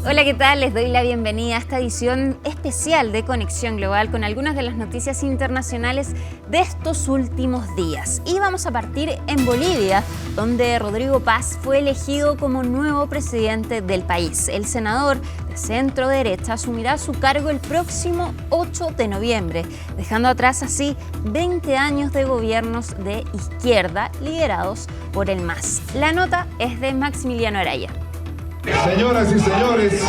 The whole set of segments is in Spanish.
Hola, ¿qué tal? Les doy la bienvenida a esta edición especial de Conexión Global con algunas de las noticias internacionales de estos últimos días. Y vamos a partir en Bolivia, donde Rodrigo Paz fue elegido como nuevo presidente del país. El senador de centro derecha asumirá su cargo el próximo 8 de noviembre, dejando atrás así 20 años de gobiernos de izquierda liderados por el MAS. La nota es de Maximiliano Araya. Señoras y señores,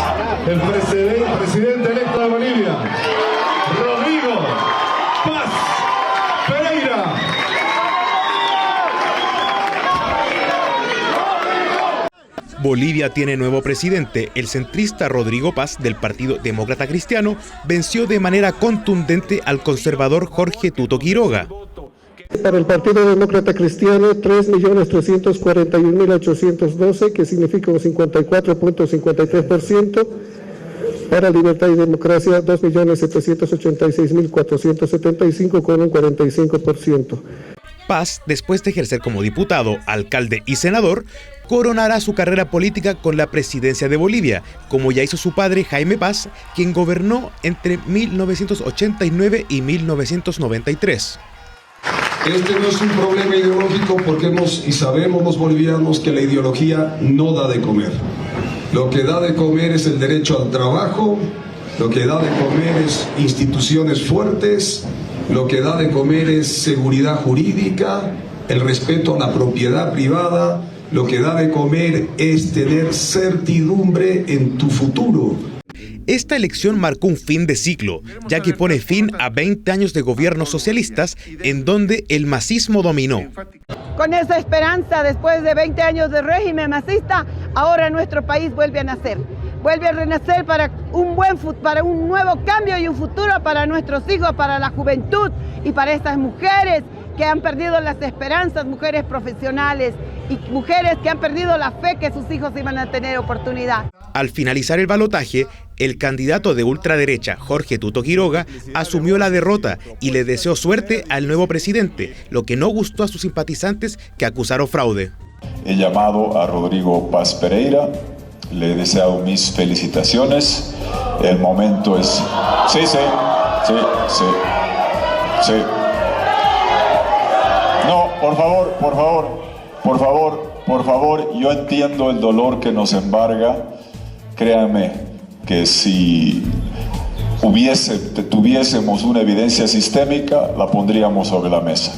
el presidente electo de Bolivia, Rodrigo Paz Pereira. Bolivia tiene nuevo presidente. El centrista Rodrigo Paz, del Partido Demócrata Cristiano, venció de manera contundente al conservador Jorge Tuto Quiroga. Para el Partido Demócrata Cristiano, 3.341.812, que significa un 54.53%. Para Libertad y Democracia, 2.786.475, con un 45%. Paz, después de ejercer como diputado, alcalde y senador, coronará su carrera política con la presidencia de Bolivia, como ya hizo su padre Jaime Paz, quien gobernó entre 1989 y 1993. Este no es un problema ideológico porque sabemos los bolivianos que la ideología no da de comer. Lo que da de comer es el derecho al trabajo, lo que da de comer es instituciones fuertes, lo que da de comer es seguridad jurídica, el respeto a la propiedad privada, lo que da de comer es tener certidumbre en tu futuro. Esta elección marcó un fin de ciclo, ya que pone fin a 20 años de gobiernos socialistas en donde el masismo dominó. Con esa esperanza, después de 20 años de régimen masista, ahora nuestro país vuelve a nacer. Vuelve a renacer para un nuevo cambio y un futuro para nuestros hijos, para la juventud y para estas mujeres que han perdido las esperanzas, mujeres profesionales y mujeres que han perdido la fe que sus hijos iban a tener oportunidad. Al finalizar el balotaje, el candidato de ultraderecha, Jorge Tuto Quiroga, asumió la derrota y le deseó suerte al nuevo presidente, lo que no gustó a sus simpatizantes que acusaron fraude. He llamado a Rodrigo Paz Pereira, le he deseado mis felicitaciones. El momento es... Sí. No, por favor, yo entiendo el dolor que nos embarga. Créanme que si tuviésemos una evidencia sistémica, la pondríamos sobre la mesa.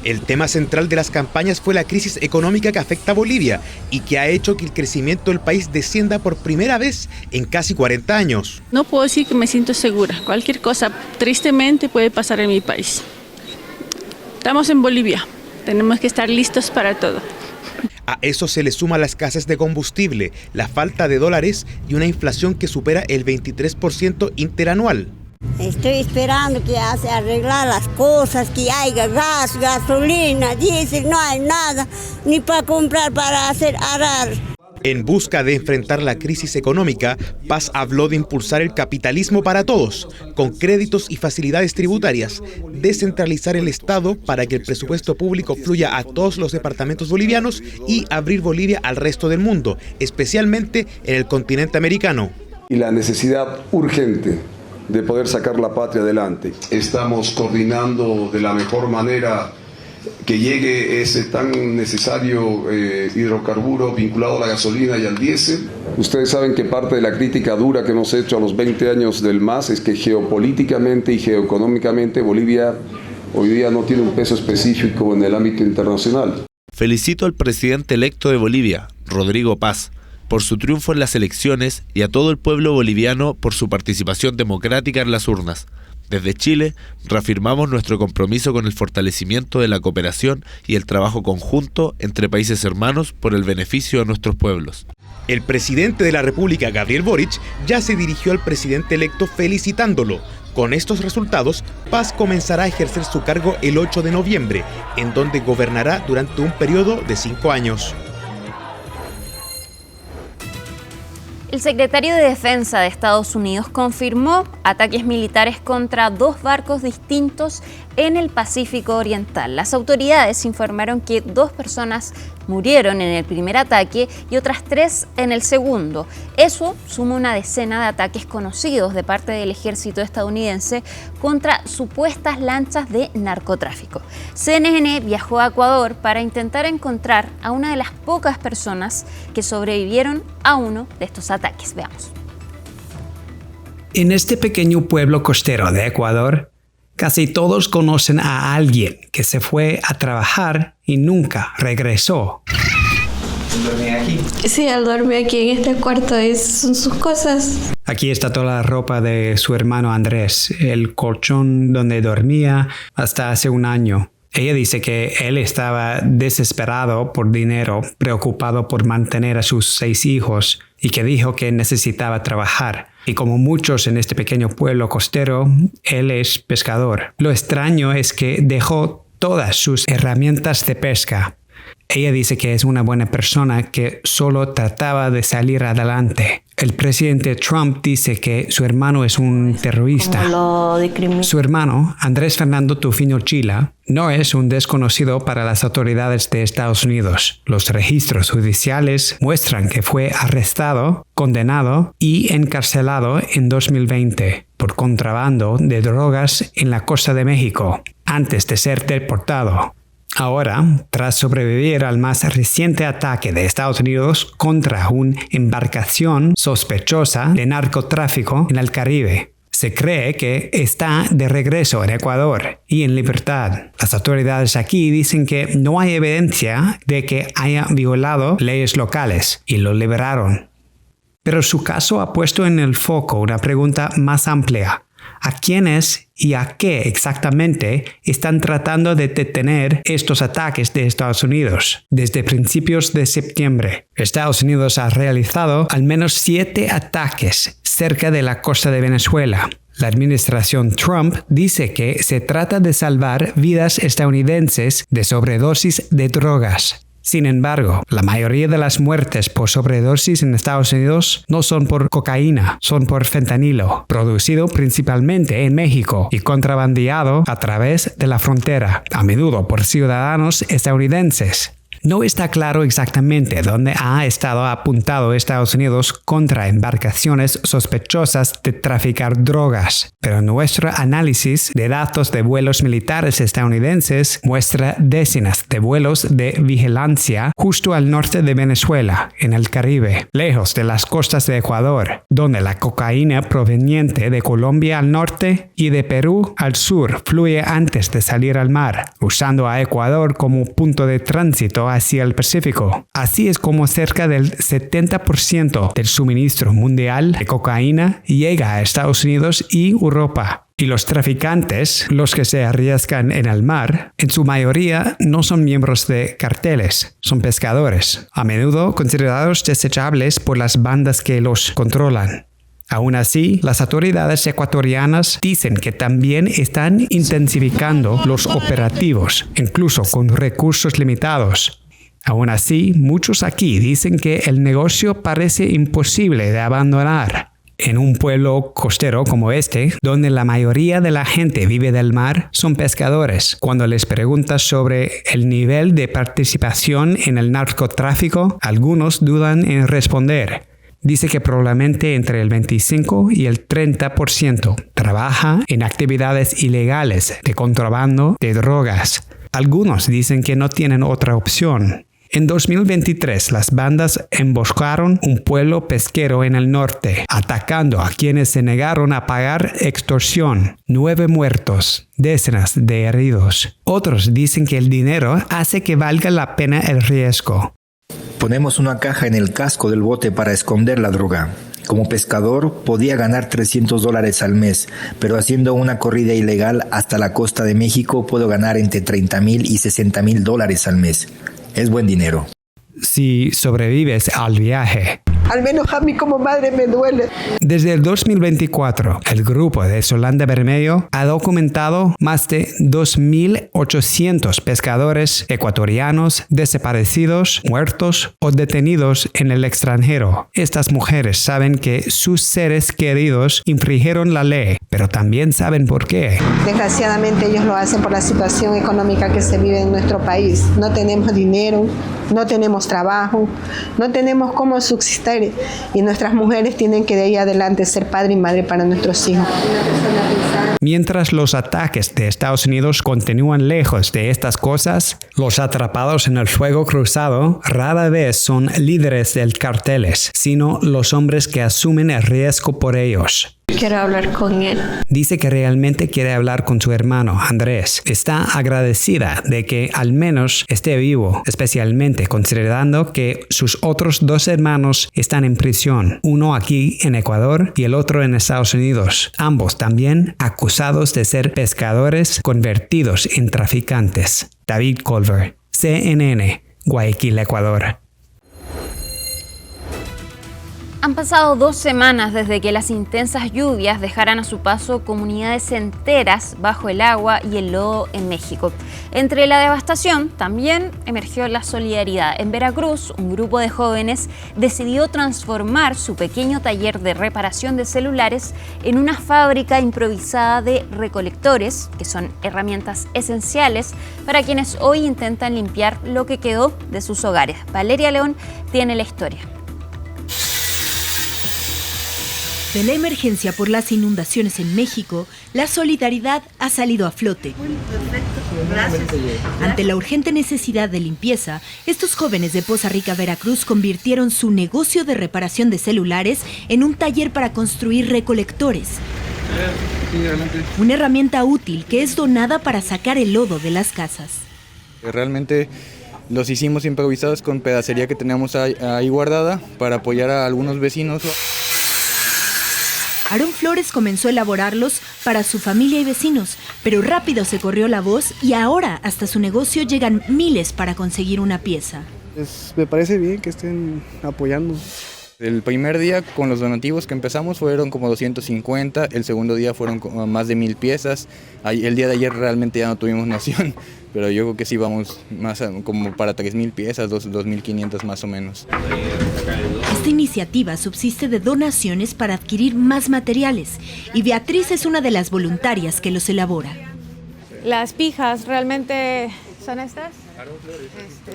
El tema central de las campañas fue la crisis económica que afecta a Bolivia y que ha hecho que el crecimiento del país descienda por primera vez en casi 40 años. No puedo decir que me siento segura. Cualquier cosa, tristemente, puede pasar en mi país. Estamos en Bolivia. Tenemos que estar listos para todo. A eso se le suma la escasez de combustible, la falta de dólares y una inflación que supera el 23% interanual. Estoy esperando que se arreglar las cosas, que haya gas, gasolina, diésel, no hay nada, ni para comprar para hacer arar. En busca de enfrentar la crisis económica, Paz habló de impulsar el capitalismo para todos, con créditos y facilidades tributarias, descentralizar el Estado para que el presupuesto público fluya a todos los departamentos bolivianos y abrir Bolivia al resto del mundo, especialmente en el continente americano. Y la necesidad urgente de poder sacar la patria adelante. Estamos coordinando de la mejor manera que llegue ese tan necesario hidrocarburo vinculado a la gasolina y al diésel. Ustedes saben que parte de la crítica dura que hemos hecho a los 20 años del MAS es que geopolíticamente y geoeconómicamente Bolivia hoy día no tiene un peso específico en el ámbito internacional. Felicito al presidente electo de Bolivia, Rodrigo Paz, por su triunfo en las elecciones y a todo el pueblo boliviano por su participación democrática en las urnas. Desde Chile, reafirmamos nuestro compromiso con el fortalecimiento de la cooperación y el trabajo conjunto entre países hermanos por el beneficio de nuestros pueblos. El presidente de la República, Gabriel Boric, ya se dirigió al presidente electo felicitándolo. Con estos resultados, Paz comenzará a ejercer su cargo el 8 de noviembre, en donde gobernará durante un periodo de 5 años. El secretario de Defensa de Estados Unidos confirmó ataques militares contra 2 barcos distintos en el Pacífico Oriental. Las autoridades informaron que 2 personas murieron en el primer ataque y otras 3 en el segundo. Eso suma una decena de ataques conocidos de parte del ejército estadounidense contra supuestas lanchas de narcotráfico. CNN viajó a Ecuador para intentar encontrar a una de las pocas personas que sobrevivieron a uno de estos ataques. Veamos. En este pequeño pueblo costero de Ecuador, casi todos conocen a alguien que se fue a trabajar y nunca regresó. ¿Dormí aquí? Sí, él dormía aquí en este cuarto, son sus cosas. Aquí está toda la ropa de su hermano Andrés, el colchón donde dormía hasta hace un año. Ella dice que él estaba desesperado por dinero, preocupado por mantener a sus 6 hijos y que dijo que necesitaba trabajar. Y como muchos en este pequeño pueblo costero, él es pescador. Lo extraño es que dejó todas sus herramientas de pesca. Ella dice que es una buena persona que solo trataba de salir adelante. El presidente Trump dice que su hermano es un terrorista. Su hermano, Andrés Fernando Tufino Chila, no es un desconocido para las autoridades de Estados Unidos. Los registros judiciales muestran que fue arrestado, condenado y encarcelado en 2020 por contrabando de drogas en la costa de México, antes de ser deportado. Ahora, tras sobrevivir al más reciente ataque de Estados Unidos contra una embarcación sospechosa de narcotráfico en el Caribe, se cree que está de regreso en Ecuador y en libertad. Las autoridades aquí dicen que no hay evidencia de que haya violado leyes locales y lo liberaron. Pero su caso ha puesto en el foco una pregunta más amplia. ¿A quiénes y a qué exactamente están tratando de detener estos ataques de Estados Unidos? Desde principios de septiembre, Estados Unidos ha realizado al menos 7 ataques cerca de la costa de Venezuela. La administración Trump dice que se trata de salvar vidas estadounidenses de sobredosis de drogas. Sin embargo, la mayoría de las muertes por sobredosis en Estados Unidos no son por cocaína, son por fentanilo, producido principalmente en México y contrabandeado a través de la frontera, a menudo por ciudadanos estadounidenses. No está claro exactamente dónde ha estado apuntado Estados Unidos contra embarcaciones sospechosas de traficar drogas, pero nuestro análisis de datos de vuelos militares estadounidenses muestra decenas de vuelos de vigilancia justo al norte de Venezuela, en el Caribe, lejos de las costas de Ecuador, donde la cocaína proveniente de Colombia al norte y de Perú al sur fluye antes de salir al mar, usando a Ecuador como punto de tránsito hacia el Pacífico. Así es como cerca del 70% del suministro mundial de cocaína llega a Estados Unidos y Europa. Y los traficantes, los que se arriesgan en el mar, en su mayoría no son miembros de carteles, son pescadores, a menudo considerados desechables por las bandas que los controlan. Aún así, las autoridades ecuatorianas dicen que también están intensificando los operativos, incluso con recursos limitados. Aún así, muchos aquí dicen que el negocio parece imposible de abandonar. En un pueblo costero como este, donde la mayoría de la gente vive del mar, son pescadores. Cuando les preguntas sobre el nivel de participación en el narcotráfico, algunos dudan en responder. Dice que probablemente entre el 25 y el 30% trabaja en actividades ilegales de contrabando de drogas. Algunos dicen que no tienen otra opción. En 2023, las bandas emboscaron un pueblo pesquero en el norte, atacando a quienes se negaron a pagar extorsión. 9 muertos, decenas de heridos. Otros dicen que el dinero hace que valga la pena el riesgo. Ponemos una caja en el casco del bote para esconder la droga. Como pescador podía ganar $300 al mes, pero haciendo una corrida ilegal hasta la costa de México puedo ganar entre $30,000 y $60,000 al mes. Es buen dinero. Si sobrevives al viaje, Al menos a mí como madre me duele. Desde el 2024, el grupo de Solanda Bermejo ha documentado más de 2.800 pescadores ecuatorianos desaparecidos, muertos o detenidos en el extranjero. Estas mujeres saben que sus seres queridos infringieron la ley, pero también saben por qué. Desgraciadamente ellos lo hacen por la situación económica que se vive en nuestro país. No tenemos dinero, no tenemos trabajo, no tenemos cómo subsistir y nuestras mujeres tienen que de ahí adelante ser padre y madre para nuestros hijos. Mientras los ataques de Estados Unidos continúan lejos de estas cosas, los atrapados en el fuego cruzado rara vez son líderes de carteles, sino los hombres que asumen el riesgo por ellos. Quiero hablar con él. Dice que realmente quiere hablar con su hermano, Andrés. Está agradecida de que al menos esté vivo, especialmente considerando que sus otros 2 hermanos están en prisión, uno aquí en Ecuador y el otro en Estados Unidos, ambos también acusados de ser pescadores convertidos en traficantes. David Colver, CNN, Guayaquil, Ecuador. Han pasado 2 semanas desde que las intensas lluvias dejaran a su paso comunidades enteras bajo el agua y el lodo en México. Entre la devastación también emergió la solidaridad. En Veracruz, un grupo de jóvenes decidió transformar su pequeño taller de reparación de celulares en una fábrica improvisada de recolectores, que son herramientas esenciales para quienes hoy intentan limpiar lo que quedó de sus hogares. Valeria León tiene la historia. De la emergencia por las inundaciones en México, la solidaridad ha salido a flote. Ante la urgente necesidad de limpieza, estos jóvenes de Poza Rica, Veracruz, convirtieron su negocio de reparación de celulares en un taller para construir recolectores. Una herramienta útil que es donada para sacar el lodo de las casas. Realmente los hicimos improvisados con pedacería que teníamos ahí guardada para apoyar a algunos vecinos. Aarón Flores comenzó a elaborarlos para su familia y vecinos, pero rápido se corrió la voz y ahora hasta su negocio llegan miles para conseguir una pieza. Me parece bien que estén apoyando. El primer día con los donativos que empezamos fueron como 250, el segundo día fueron como más de 1000 piezas. El día de ayer realmente ya no tuvimos noción, pero yo creo que sí vamos más como para 3000 piezas, 2500 más o menos. Esta iniciativa subsiste de donaciones para adquirir más materiales y Beatriz es una de las voluntarias que los elabora. Las pijas realmente son estas.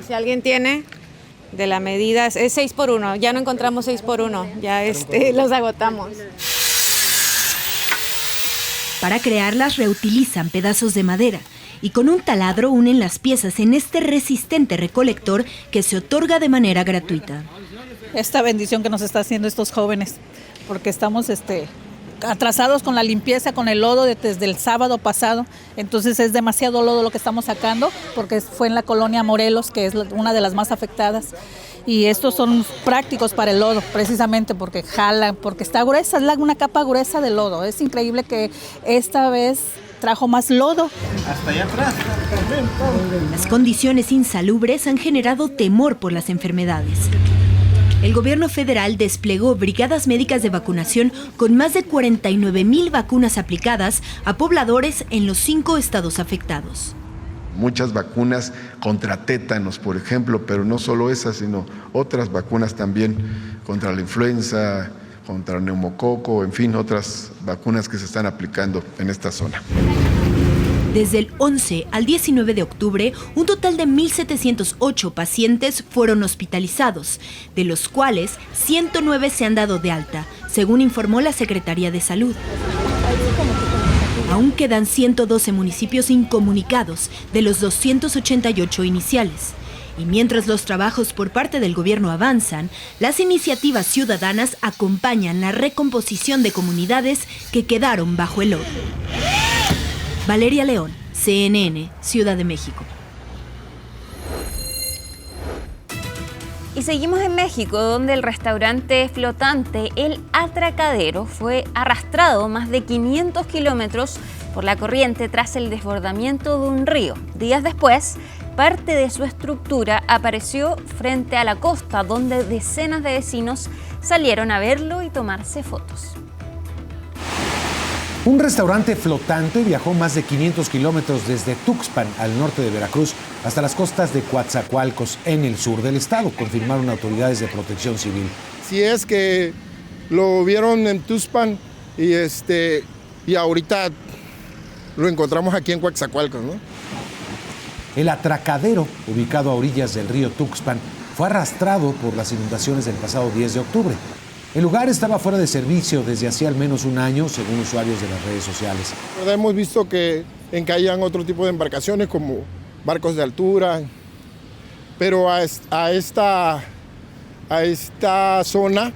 Si alguien tiene de la medida, es 6x1, ya no encontramos 6x1, ya los agotamos. Para crearlas reutilizan pedazos de madera y con un taladro unen las piezas en este resistente recolector que se otorga de manera gratuita. Esta bendición que nos está haciendo estos jóvenes, porque estamos atrasados con la limpieza, con el lodo desde el sábado pasado, entonces es demasiado lodo lo que estamos sacando, porque fue en la colonia Morelos, que es una de las más afectadas, y estos son prácticos para el lodo, precisamente porque jalan, porque está gruesa, es una capa gruesa de lodo. Es increíble que esta vez trajo más lodo. Hasta allá atrás. Las condiciones insalubres han generado temor por las enfermedades. El gobierno federal desplegó brigadas médicas de vacunación con más de 49,000 vacunas aplicadas a pobladores en los 5 estados afectados. Muchas vacunas contra tétanos, por ejemplo, pero no solo esas, sino otras vacunas también contra la influenza, contra el neumococo, en fin, otras vacunas que se están aplicando en esta zona. Desde el 11 al 19 de octubre, un total de 1.708 pacientes fueron hospitalizados, de los cuales 109 se han dado de alta, según informó la Secretaría de Salud. Aún quedan 112 municipios incomunicados de los 288 iniciales. Y mientras los trabajos por parte del gobierno avanzan, las iniciativas ciudadanas acompañan la recomposición de comunidades que quedaron bajo el lodo. Valeria León, CNN, Ciudad de México. Y seguimos en México, donde el restaurante flotante El Atracadero fue arrastrado más de 500 kilómetros por la corriente tras el desbordamiento de un río. Días después, parte de su estructura apareció frente a la costa, donde decenas de vecinos salieron a verlo y tomarse fotos. Un restaurante flotante viajó más de 500 kilómetros desde Tuxpan, al norte de Veracruz, hasta las costas de Coatzacoalcos, en el sur del estado, confirmaron autoridades de Protección Civil. Si es que lo vieron en Tuxpan y ahorita lo encontramos aquí en Coatzacoalcos, ¿no? El atracadero, ubicado a orillas del río Tuxpan, fue arrastrado por las inundaciones del pasado 10 de octubre. El lugar estaba fuera de servicio desde hacía al menos un año, según usuarios de las redes sociales. Hemos visto que encaían otro tipo de embarcaciones como barcos de altura, pero a esta zona,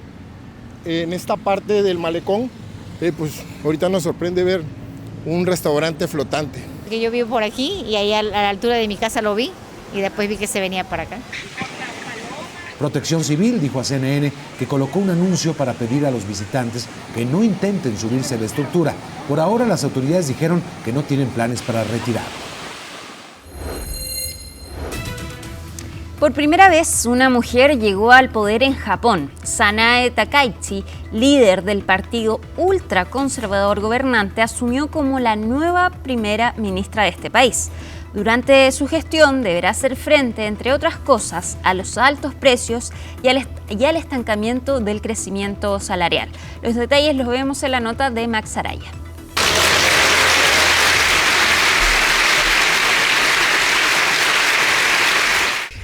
en esta parte del malecón, pues ahorita nos sorprende ver un restaurante flotante. Yo vivo por aquí y ahí a la altura de mi casa lo vi y después vi que se venía para acá. Protección Civil dijo a CNN que colocó un anuncio para pedir a los visitantes que no intenten subirse a la estructura. Por ahora, las autoridades dijeron que no tienen planes para retirar. Por primera vez, una mujer llegó al poder en Japón. Sanae Takaichi, líder del partido ultraconservador gobernante, asumió como la nueva primera ministra de este país. Durante su gestión deberá hacer frente, entre otras cosas, a los altos precios y al estancamiento del crecimiento salarial. Los detalles los vemos en la nota de Max Araya.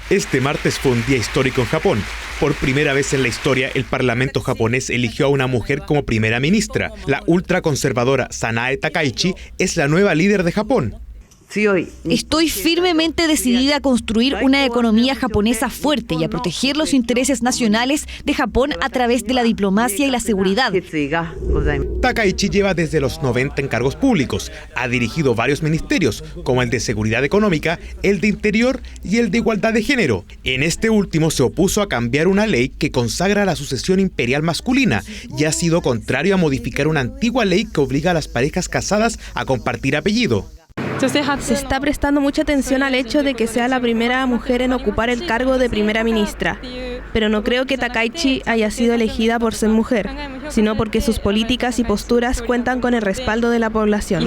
Este martes fue un día histórico en Japón. Por primera vez en la historia, el Parlamento japonés eligió a una mujer como primera ministra. La ultraconservadora Sanae Takaichi es la nueva líder de Japón. Estoy firmemente decidida a construir una economía japonesa fuerte y a proteger los intereses nacionales de Japón a través de la diplomacia y la seguridad. Takaichi lleva desde los 90 en cargos públicos. Ha dirigido varios ministerios, como el de Seguridad Económica, el de Interior y el de Igualdad de Género. En este último se opuso a cambiar una ley que consagra la sucesión imperial masculina y ha sido contrario a modificar una antigua ley que obliga a las parejas casadas a compartir apellido. Se está prestando mucha atención al hecho de que sea la primera mujer en ocupar el cargo de primera ministra, pero no creo que Takaichi haya sido elegida por ser mujer, sino porque sus políticas y posturas cuentan con el respaldo de la población.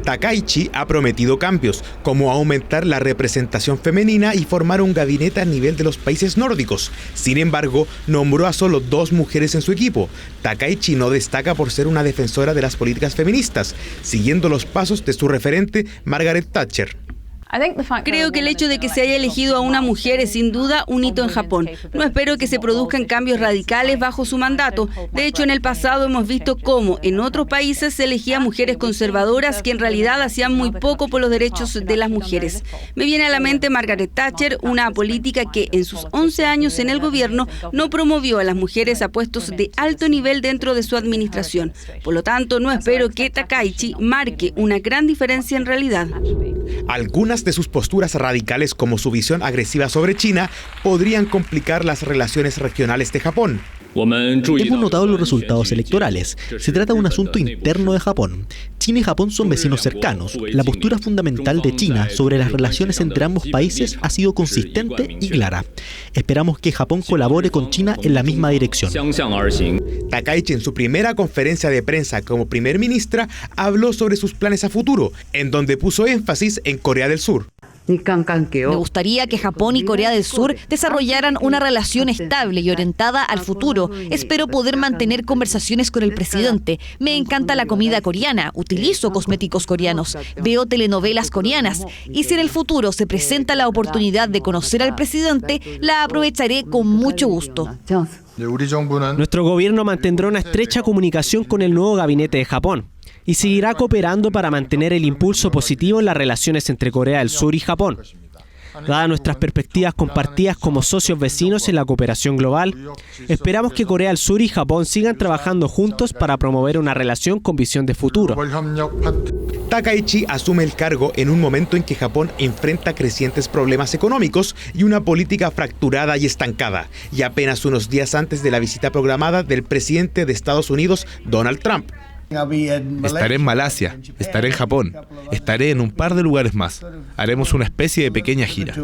Takaichi ha prometido cambios, como aumentar la representación femenina y formar un gabinete a nivel de los países nórdicos. Sin embargo, nombró a solo 2 mujeres en su equipo. Takaichi no destaca por ser una defensora de las políticas feministas, siguiendo los pasos de su referente Margaret Thatcher. Creo que el hecho de que se haya elegido a una mujer es sin duda un hito en Japón. No espero que se produzcan cambios radicales bajo su mandato. De hecho, en el pasado hemos visto cómo en otros países se elegían mujeres conservadoras que en realidad hacían muy poco por los derechos de las mujeres. Me viene a la mente Margaret Thatcher, una política que en sus 11 años en el gobierno no promovió a las mujeres a puestos de alto nivel dentro de su administración. Por lo tanto, no espero que Takaichi marque una gran diferencia en realidad. Algunas de sus posturas radicales, como su visión agresiva sobre China, podrían complicar las relaciones regionales de Japón. Hemos notado los resultados electorales. Se trata de un asunto interno de Japón. China y Japón son vecinos cercanos. La postura fundamental de China sobre las relaciones entre ambos países ha sido consistente y clara. Esperamos que Japón colabore con China en la misma dirección. Takaichi, en su primera conferencia de prensa como primer ministra, habló sobre sus planes a futuro, en donde puso énfasis en Corea del Sur. Me gustaría que Japón y Corea del Sur desarrollaran una relación estable y orientada al futuro. Espero poder mantener conversaciones con el presidente. Me encanta la comida coreana, utilizo cosméticos coreanos, veo telenovelas coreanas y si en el futuro se presenta la oportunidad de conocer al presidente, la aprovecharé con mucho gusto. Nuestro gobierno mantendrá una estrecha comunicación con el nuevo gabinete de Japón y seguirá cooperando para mantener el impulso positivo en las relaciones entre Corea del Sur y Japón. Dadas nuestras perspectivas compartidas como socios vecinos en la cooperación global, esperamos que Corea del Sur y Japón sigan trabajando juntos para promover una relación con visión de futuro. Takaichi asume el cargo en un momento en que Japón enfrenta crecientes problemas económicos y una política fracturada y estancada, y apenas unos días antes de la visita programada del presidente de Estados Unidos, Donald Trump. Estaré en Malasia, estaré en Japón, estaré en un par de lugares más. Haremos una especie de pequeña gira.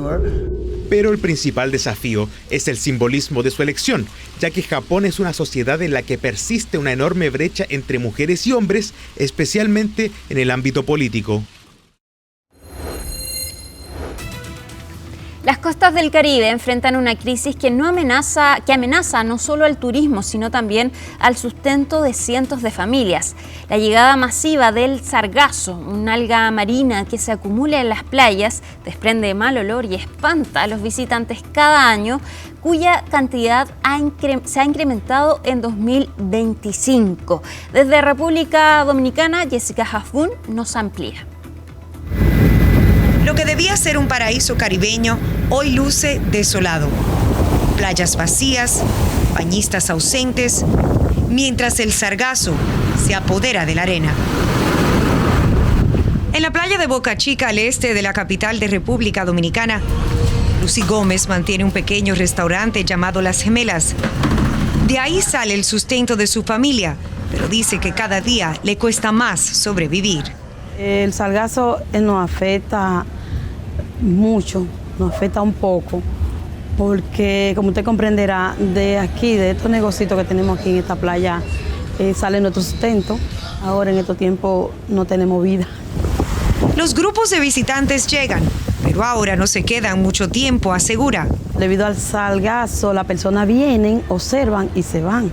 Pero el principal desafío es el simbolismo de su elección, ya que Japón es una sociedad en la que persiste una enorme brecha entre mujeres y hombres, especialmente en el ámbito político. Las costas del Caribe enfrentan una crisis que amenaza no solo al turismo, sino también al sustento de cientos de familias. La llegada masiva del sargazo, una alga marina que se acumula en las playas, desprende mal olor y espanta a los visitantes cada año, cuya cantidad se ha incrementado en 2025. Desde República Dominicana, Jessica Hasbun nos amplía. Lo que debía ser un paraíso caribeño hoy luce desolado. Playas vacías, bañistas ausentes, mientras el sargazo se apodera de la arena. En la playa de Boca Chica, al este de la capital de República Dominicana, Lucy Gómez mantiene un pequeño restaurante llamado Las Gemelas. De ahí sale el sustento de su familia, pero dice que cada día le cuesta más sobrevivir. El sargazo nos afecta mucho, nos afecta un poco, porque como usted comprenderá, de aquí, de estos negocios que tenemos aquí en esta playa, sale nuestro sustento. Ahora en estos tiempos no tenemos vida. Los grupos de visitantes llegan, pero ahora no se quedan mucho tiempo, asegura. Debido al sargazo, las personas vienen, observan y se van.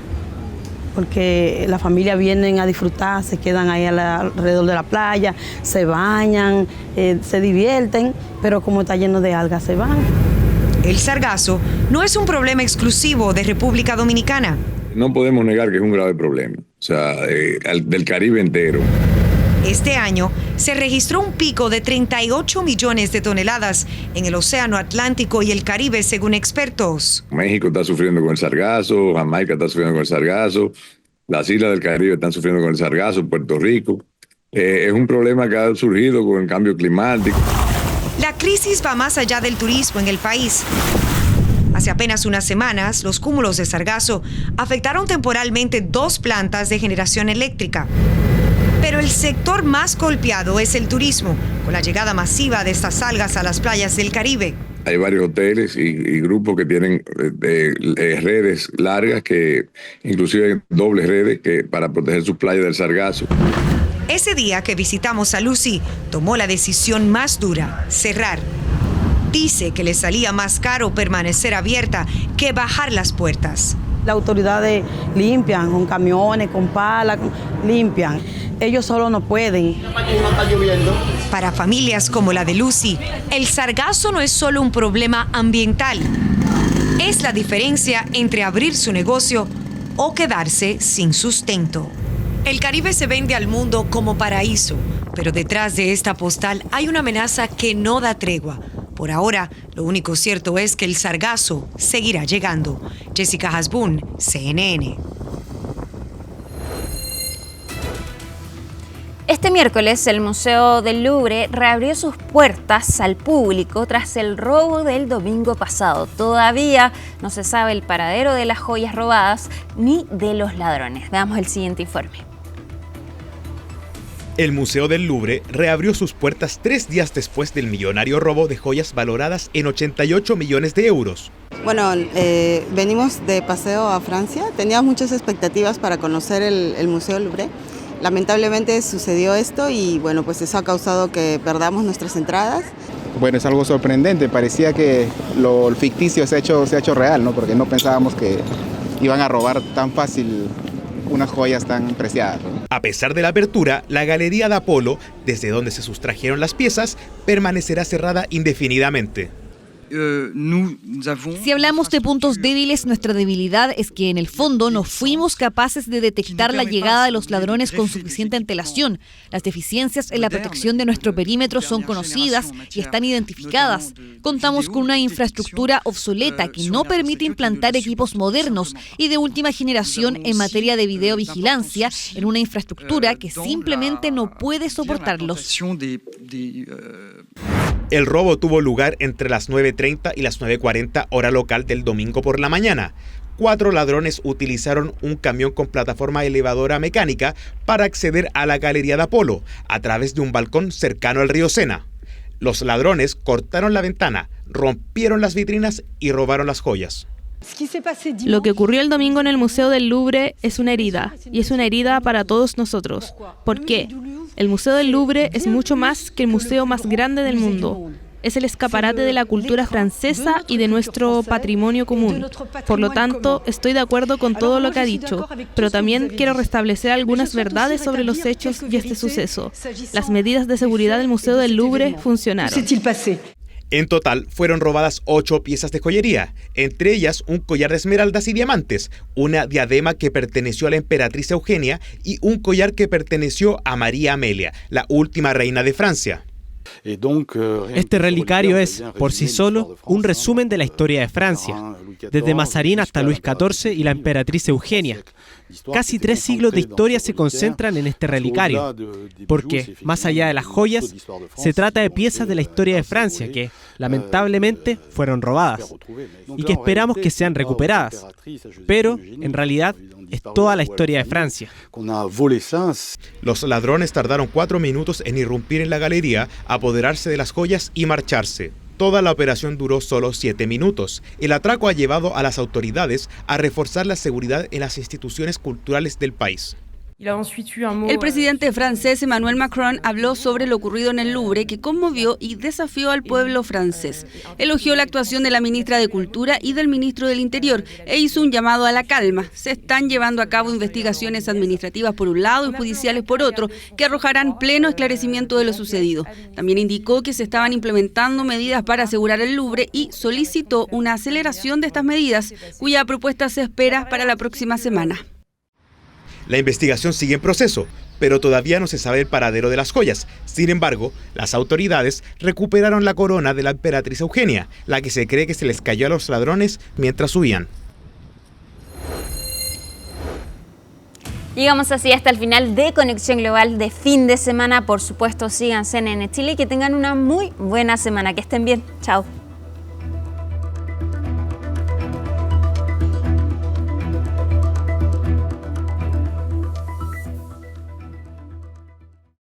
Porque las familias vienen a disfrutar, se quedan ahí alrededor de la playa, se bañan, se divierten, pero como está lleno de algas, se van. El sargazo no es un problema exclusivo de República Dominicana. No podemos negar que es un grave problema, o sea, del Caribe entero. Este año se registró un pico de 38 millones de toneladas en el Océano Atlántico y el Caribe, según expertos. México está sufriendo con el sargazo, Jamaica está sufriendo con el sargazo, las islas del Caribe están sufriendo con el sargazo, Puerto Rico. Es un problema que ha surgido con el cambio climático. La crisis va más allá del turismo en el país. Hace apenas unas semanas, los cúmulos de sargazo afectaron temporalmente 2 plantas de generación eléctrica. Pero el sector más golpeado es el turismo, con la llegada masiva de estas algas a las playas del Caribe. Hay varios hoteles y grupos que tienen redes largas, que inclusive dobles redes para proteger sus playas del sargazo. Ese día que visitamos a Lucy, tomó la decisión más dura, cerrar. Dice que le salía más caro permanecer abierta que bajar las puertas. Las autoridades limpian con camiones, con palas, limpian. Ellos solo no pueden. Para familias como la de Lucy, el sargazo no es solo un problema ambiental. Es la diferencia entre abrir su negocio o quedarse sin sustento. El Caribe se vende al mundo como paraíso, pero detrás de esta postal hay una amenaza que no da tregua. Por ahora, lo único cierto es que el sargazo seguirá llegando. Jessica Hasbun, CNN. Este miércoles, el Museo del Louvre reabrió sus puertas al público tras el robo del domingo pasado. Todavía no se sabe el paradero de las joyas robadas ni de los ladrones. Veamos el siguiente informe. El Museo del Louvre reabrió sus puertas 3 días después del millonario robo de joyas valoradas en 88 millones de euros. Bueno, venimos de paseo a Francia. Teníamos muchas expectativas para conocer el Museo del Louvre. Lamentablemente sucedió esto y bueno, pues eso ha causado que perdamos nuestras entradas. Bueno, es algo sorprendente. Parecía que lo ficticio se ha hecho real, ¿no? Porque no pensábamos que iban a robar tan fácil unas joyas tan preciadas. A pesar de la apertura, la Galería de Apolo, desde donde se sustrajeron las piezas, permanecerá cerrada indefinidamente. Si hablamos de puntos débiles, nuestra debilidad es que en el fondo no fuimos capaces de detectar la llegada de los ladrones con suficiente antelación. Las deficiencias en la protección de nuestro perímetro son conocidas y están identificadas. Contamos con una infraestructura obsoleta que no permite implantar equipos modernos y de última generación en materia de videovigilancia en una infraestructura que simplemente no puede soportarlos. El robo tuvo lugar entre las 9:30 y las 9:40 hora local del domingo por la mañana. 4 ladrones utilizaron un camión con plataforma elevadora mecánica para acceder a la Galería de Apolo a través de un balcón cercano al río Sena. Los ladrones cortaron la ventana, rompieron las vitrinas y robaron las joyas. Lo que ocurrió el domingo en el Museo del Louvre es una herida, y es una herida para todos nosotros. ¿Por qué? El Museo del Louvre es mucho más que el museo más grande del mundo. Es el escaparate de la cultura francesa y de nuestro patrimonio común. Por lo tanto, estoy de acuerdo con todo lo que ha dicho, pero también quiero restablecer algunas verdades sobre los hechos y este suceso. Las medidas de seguridad del Museo del Louvre funcionaron. En total, fueron robadas 8 piezas de joyería, entre ellas un collar de esmeraldas y diamantes, una diadema que perteneció a la emperatriz Eugenia y un collar que perteneció a María Amelia, la última reina de Francia. Este relicario es, por sí solo, un resumen de la historia de Francia, desde Mazarín hasta Luis XIV y la emperatriz Eugenia. Casi 3 siglos de historia se concentran en este relicario, porque, más allá de las joyas, se trata de piezas de la historia de Francia que, lamentablemente, fueron robadas y que esperamos que sean recuperadas. Pero, en realidad, es toda la historia de Francia. Los ladrones tardaron 4 minutos en irrumpir en la galería, apoderarse de las joyas y marcharse. Toda la operación duró solo 7 minutos. El atraco ha llevado a las autoridades a reforzar la seguridad en las instituciones culturales del país. El presidente francés Emmanuel Macron habló sobre lo ocurrido en el Louvre, que conmovió y desafió al pueblo francés. Elogió la actuación de la ministra de Cultura y del ministro del Interior e hizo un llamado a la calma. Se están llevando a cabo investigaciones administrativas por un lado y judiciales por otro, que arrojarán pleno esclarecimiento de lo sucedido. También indicó que se estaban implementando medidas para asegurar el Louvre y solicitó una aceleración de estas medidas, cuya propuesta se espera para la próxima semana. La investigación sigue en proceso, pero todavía no se sabe el paradero de las joyas. Sin embargo, las autoridades recuperaron la corona de la emperatriz Eugenia, la que se cree que se les cayó a los ladrones mientras subían. Llegamos así hasta el final de Conexión Global de fin de semana. Por supuesto, síganse en CNN Chile y que tengan una muy buena semana. Que estén bien. Chao.